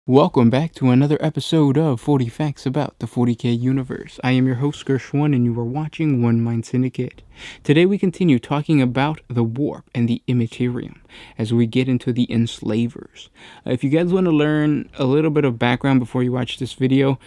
Welcome back to another episode of 40 Facts About the 40K Universe. I am your host, Gershwin, and you are watching One Mind Syndicate. Today we continue talking about the Warp and the Immaterium as we get into the Enslavers. If you guys want to learn a little bit of background before you watch this video,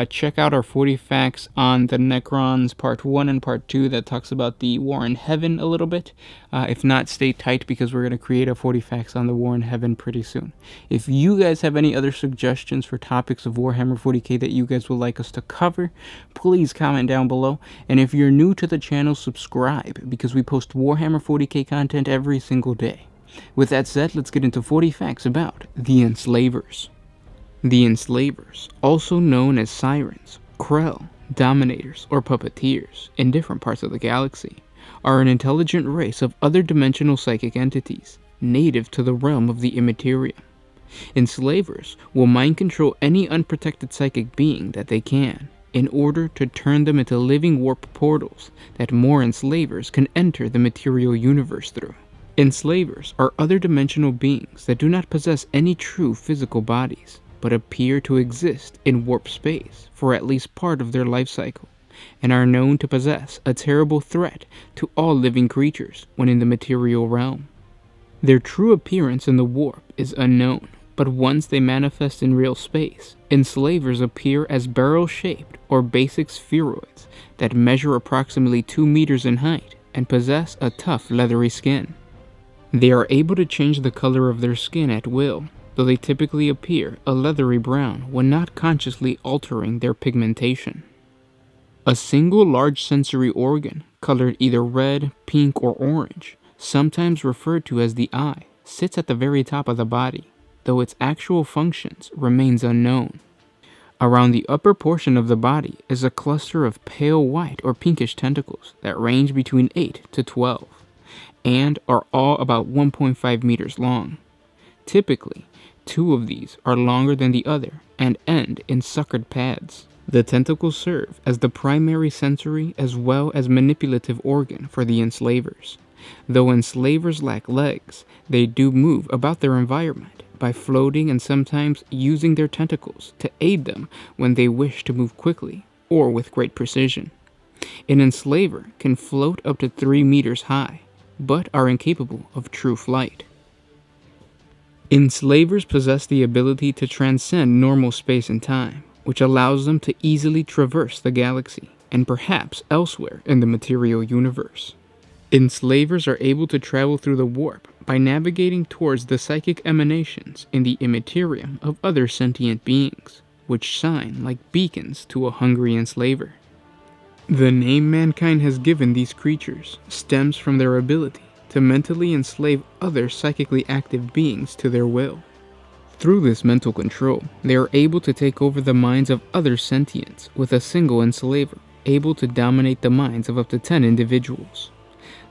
check out our 40 Facts on the Necrons Part 1 and Part 2 that talks about the War in Heaven a little bit. If not, stay tight because we're going to create a 40 Facts on the War in Heaven pretty soon. If you guys have any other suggestions for topics of Warhammer 40K that you guys would like us to cover, please comment down below. And if you're new to the channel, subscribe because we post Warhammer 40K content every single day. With that said, let's get into 40 facts about the Enslavers. The Enslavers, also known as Sirens, Krell, Dominators, or Puppeteers in different parts of the galaxy, are an intelligent race of other dimensional psychic entities, native to the realm of the Immaterium. Enslavers will mind control any unprotected psychic being that they can, in order to turn them into living warp portals that more enslavers can enter the material universe through. Enslavers are other dimensional beings that do not possess any true physical bodies, but appear to exist in warp space for at least part of their life cycle, and are known to possess a terrible threat to all living creatures when in the material realm. Their true appearance in the warp is unknown, but once they manifest in real space, enslavers appear as barrel-shaped or basic spheroids that measure approximately 2 meters in height and possess a tough leathery skin. They are able to change the color of their skin at will, though they typically appear a leathery brown when not consciously altering their pigmentation. A single large sensory organ, colored either red, pink, or orange, sometimes referred to as the eye, sits at the very top of the body, though its actual functions remains unknown. Around the upper portion of the body is a cluster of pale white or pinkish tentacles that range between 8 to 12, and are all about 1.5 meters long. Typically, 2 of these are longer than the other and end in suckered pads. The tentacles serve as the primary sensory as well as manipulative organ for the enslavers. Though enslavers lack legs, they do move about their environment by floating and sometimes using their tentacles to aid them when they wish to move quickly or with great precision. An enslaver can float up to 3 meters high, but are incapable of true flight. Enslavers possess the ability to transcend normal space and time, which allows them to easily traverse the galaxy and perhaps elsewhere in the material universe. Enslavers are able to travel through the warp by navigating towards the psychic emanations in the immaterium of other sentient beings, which shine like beacons to a hungry enslaver. The name mankind has given these creatures stems from their ability to mentally enslave other psychically active beings to their will. Through this mental control, they are able to take over the minds of other sentients with a single enslaver, able to dominate the minds of up to 10 individuals.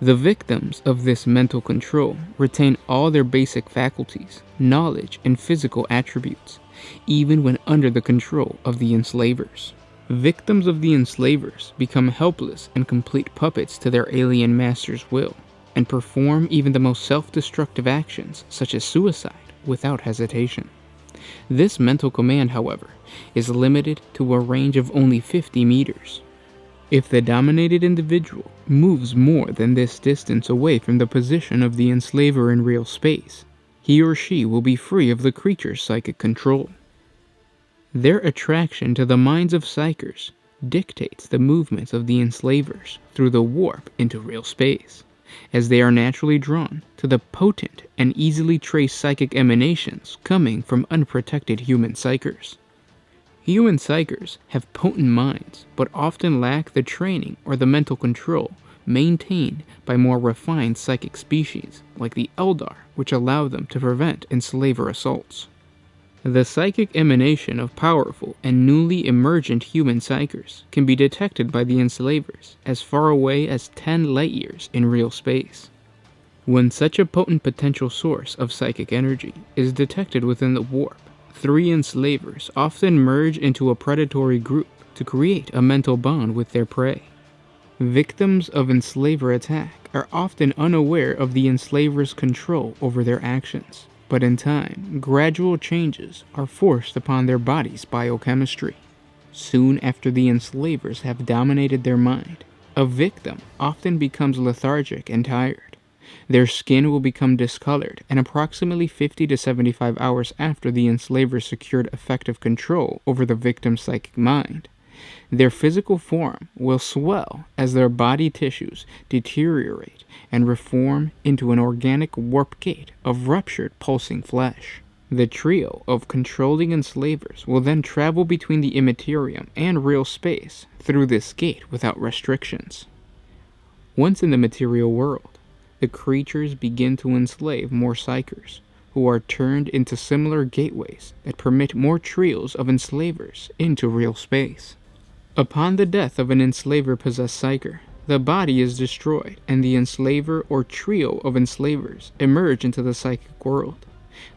The victims of this mental control retain all their basic faculties, knowledge, and physical attributes, even when under the control of the enslavers. Victims of the enslavers become helpless and complete puppets to their alien master's will, and perform even the most self-destructive actions, such as suicide, without hesitation. This mental command, however, is limited to a range of only 50 meters. If the dominated individual moves more than this distance away from the position of the enslaver in real space, he or she will be free of the creature's psychic control. Their attraction to the minds of psychers dictates the movements of the enslavers through the warp into real space, as they are naturally drawn to the potent and easily traced psychic emanations coming from unprotected human psychers. Human psychers have potent minds, but often lack the training or the mental control maintained by more refined psychic species, like the Eldar, which allow them to prevent enslaver assaults. The psychic emanation of powerful and newly emergent human psychers can be detected by the enslavers as far away as 10 light-years in real space. When such a potent potential source of psychic energy is detected within the warp, 3 enslavers often merge into a predatory group to create a mental bond with their prey. Victims of enslaver attack are often unaware of the enslaver's control over their actions, but in time, gradual changes are forced upon their body's biochemistry. Soon after the enslavers have dominated their mind, a victim often becomes lethargic and tired. Their skin will become discolored, and approximately 50 to 75 hours after the enslavers secured effective control over the victim's psychic mind, their physical form will swell as their body tissues deteriorate and reform into an organic warp gate of ruptured pulsing flesh. The trio of controlling enslavers will then travel between the immaterium and real space through this gate without restrictions. Once in the material world, the creatures begin to enslave more psychers, who are turned into similar gateways that permit more trios of enslavers into real space. Upon the death of an enslaver-possessed psyker, the body is destroyed, and the enslaver or trio of enslavers emerge into the psychic world,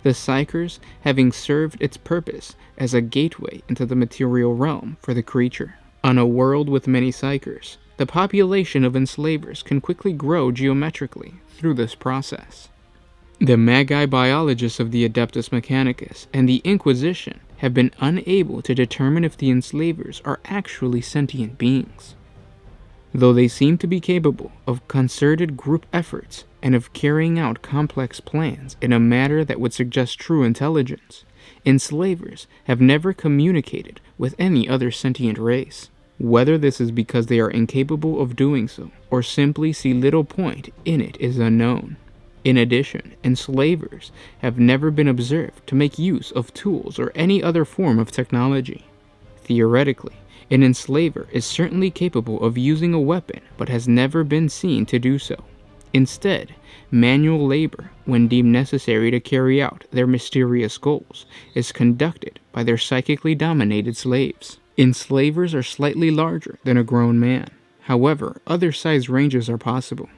the psychers having served its purpose as a gateway into the material realm for the creature. On a world with many psychers, the population of enslavers can quickly grow geometrically through this process. The magi biologists of the Adeptus Mechanicus and the Inquisition have been unable to determine if the enslavers are actually sentient beings. Though they seem to be capable of concerted group efforts and of carrying out complex plans in a manner that would suggest true intelligence, enslavers have never communicated with any other sentient race. Whether this is because they are incapable of doing so, or simply see little point in it, is unknown. In addition, enslavers have never been observed to make use of tools or any other form of technology. Theoretically, an enslaver is certainly capable of using a weapon, but has never been seen to do so. Instead, manual labor, when deemed necessary to carry out their mysterious goals, is conducted by their psychically dominated slaves. Enslavers are slightly larger than a grown man. However, other size ranges are possible.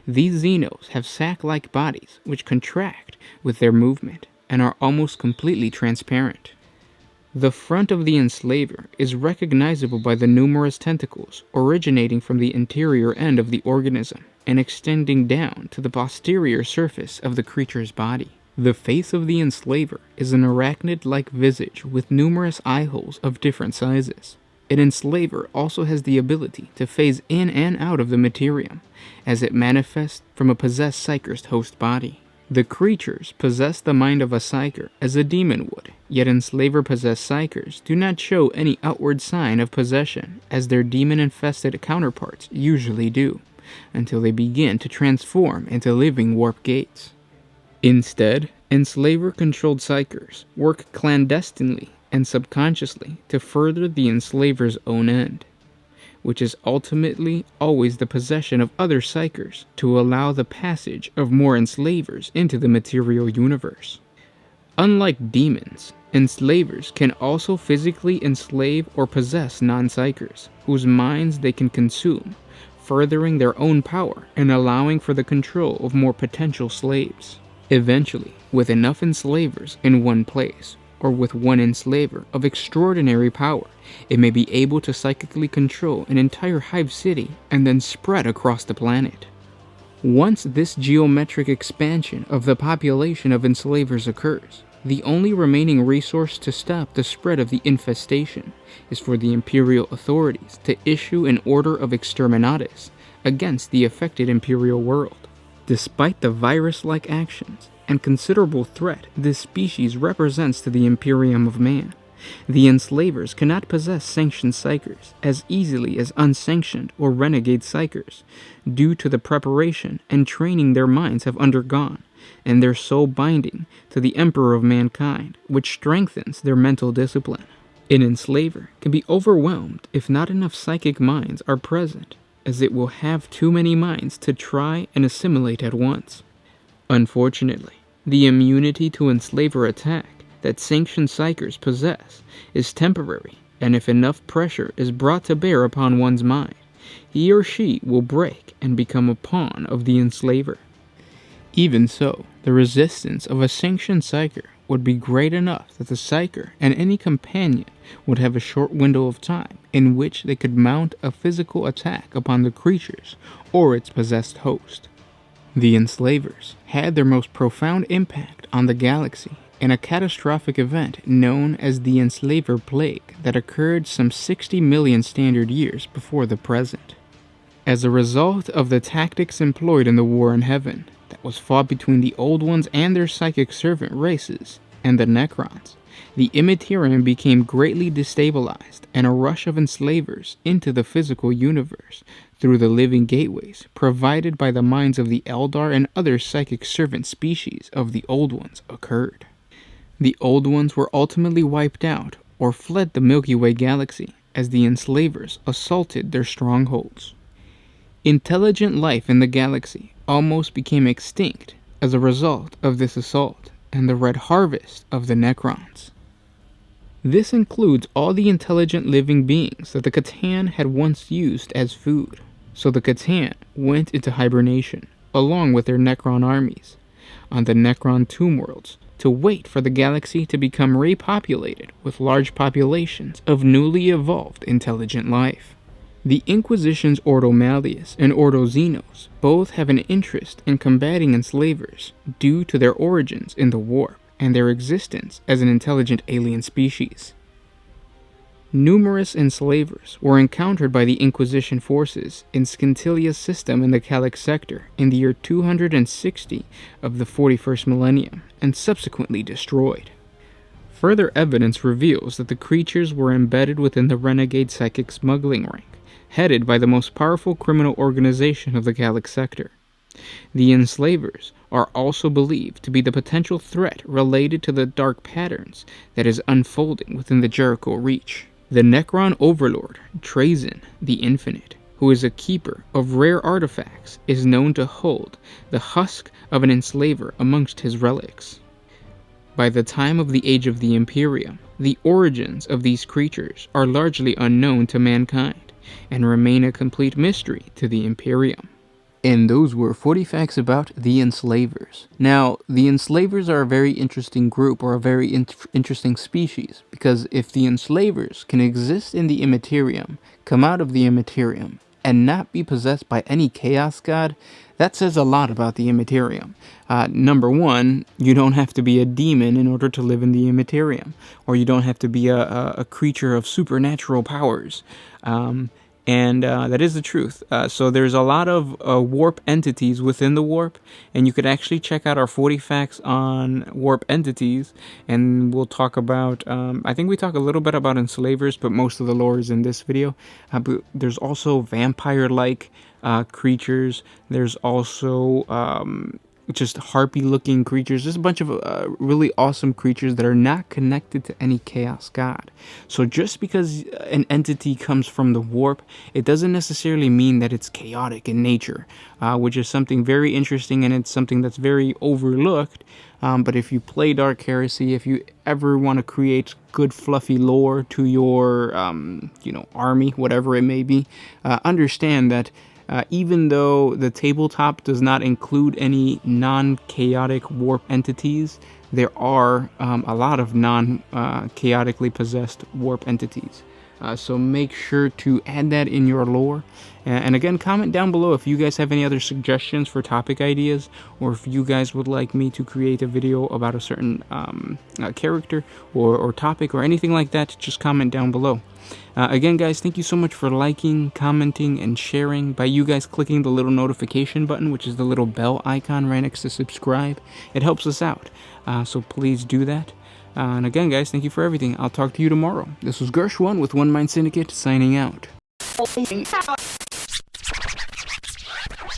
These Xenos have sack-like bodies which contract with their movement and are almost completely transparent. The front of the enslaver is recognizable by the numerous tentacles originating from the interior end of the organism and extending down to the posterior surface of the creature's body. The face of the enslaver is an arachnid-like visage with numerous eye holes of different sizes. An enslaver also has the ability to phase in and out of the materium, as it manifests from a possessed psyker's host body. The creatures possess the mind of a psyker as a demon would, yet enslaver-possessed psykers do not show any outward sign of possession as their demon-infested counterparts usually do, until they begin to transform into living warp gates. Instead, enslaver-controlled psykers work clandestinely and subconsciously to further the enslaver's own end, which is ultimately always the possession of other psykers to allow the passage of more enslavers into the material universe. Unlike demons, enslavers can also physically enslave or possess non-psykers, whose minds they can consume, furthering their own power and allowing for the control of more potential slaves. Eventually, with enough enslavers in one place, or with one enslaver of extraordinary power, it may be able to psychically control an entire hive city and then spread across the planet. Once this geometric expansion of the population of enslavers occurs, the only remaining resource to stop the spread of the infestation is for the imperial authorities to issue an order of exterminatus against the affected imperial world. Despite the virus-like actions and considerable threat this species represents to the Imperium of Man, the enslavers cannot possess sanctioned psykers as easily as unsanctioned or renegade psykers, due to the preparation and training their minds have undergone, and their soul binding to the Emperor of Mankind, which strengthens their mental discipline. An enslaver can be overwhelmed if not enough psychic minds are present, as it will have too many minds to try and assimilate at once. Unfortunately, the immunity to enslaver attack that sanctioned psykers possess is temporary, and if enough pressure is brought to bear upon one's mind, he or she will break and become a pawn of the enslaver. Even so, the resistance of a sanctioned psyker would be great enough that the psyker and any companion would have a short window of time in which they could mount a physical attack upon the creatures or its possessed host. The enslavers had their most profound impact on the galaxy in a catastrophic event known as the Enslaver Plague that occurred some 60 million standard years before the present. As a result of the tactics employed in the War in Heaven that was fought between the Old Ones and their psychic servant races and the Necrons, the Immaterium became greatly destabilized, and a rush of enslavers into the physical universe through the living gateways provided by the minds of the Eldar and other psychic servant species of the Old Ones occurred. The Old Ones were ultimately wiped out or fled the Milky Way galaxy as the enslavers assaulted their strongholds. Intelligent life in the galaxy almost became extinct as a result of this assault and the red harvest of the Necrons. This includes all the intelligent living beings that the Catan had once used as food, so the Catan went into hibernation, along with their Necron armies, on the Necron tomb worlds to wait for the galaxy to become repopulated with large populations of newly evolved intelligent life. The Inquisition's Ordo Malleus and Ordo Xenos both have an interest in combating enslavers due to their origins in the warp and their existence as an intelligent alien species. Numerous enslavers were encountered by the Inquisition forces in Scintilia's system in the Calyx sector in the year 260 of the 41st millennium and subsequently destroyed. Further evidence reveals that the creatures were embedded within the renegade psychic smuggling ring, headed by the most powerful criminal organization of the Calyx sector. The enslavers are also believed to be the potential threat related to the dark patterns that is unfolding within the Jericho Reach. The Necron overlord, Trazyn the Infinite, who is a keeper of rare artifacts, is known to hold the husk of an enslaver amongst his relics. By the time of the Age of the Imperium, the origins of these creatures are largely unknown to mankind and remain a complete mystery to the Imperium. And those were 40 facts about the enslavers. Now, the enslavers are a very interesting group, or a very interesting species, because if the enslavers can exist in the Immaterium, come out of the Immaterium, and not be possessed by any chaos god, that says a lot about the Immaterium. Number one, you don't have to be a demon in order to live in the Immaterium, or you don't have to be a creature of supernatural powers. And that is the truth. So there's a lot of warp entities within the warp, and you could actually check out our 40 facts on warp entities, and we'll talk about, I think we talk a little bit about enslavers, but most of the lore is in this video. But there's also vampire-like creatures. There's also just harpy-looking creatures. There's a bunch of really awesome creatures that are not connected to any chaos god. So just because an entity comes from the warp, it doesn't necessarily mean that it's chaotic in nature, which is something very interesting, and it's something that's very overlooked. But if you play Dark Heresy, if you ever want to create good fluffy lore to your army, whatever it may be, understand that even though the tabletop does not include any non-chaotic warp entities, there are a lot of non-chaotically possessed warp entities. So make sure to add that in your lore. And again, comment down below if you guys have any other suggestions for topic ideas, or if you guys would like me to create a video about a certain character or topic or anything like that. Just comment down below. Again, guys, thank you so much for liking, commenting, and sharing. By you guys clicking the little notification button, which is the little bell icon right next to subscribe, it helps us out. So please do that. And again, guys, thank you for everything. I'll talk to you tomorrow. This was Gershwin with One Mind Syndicate, signing out.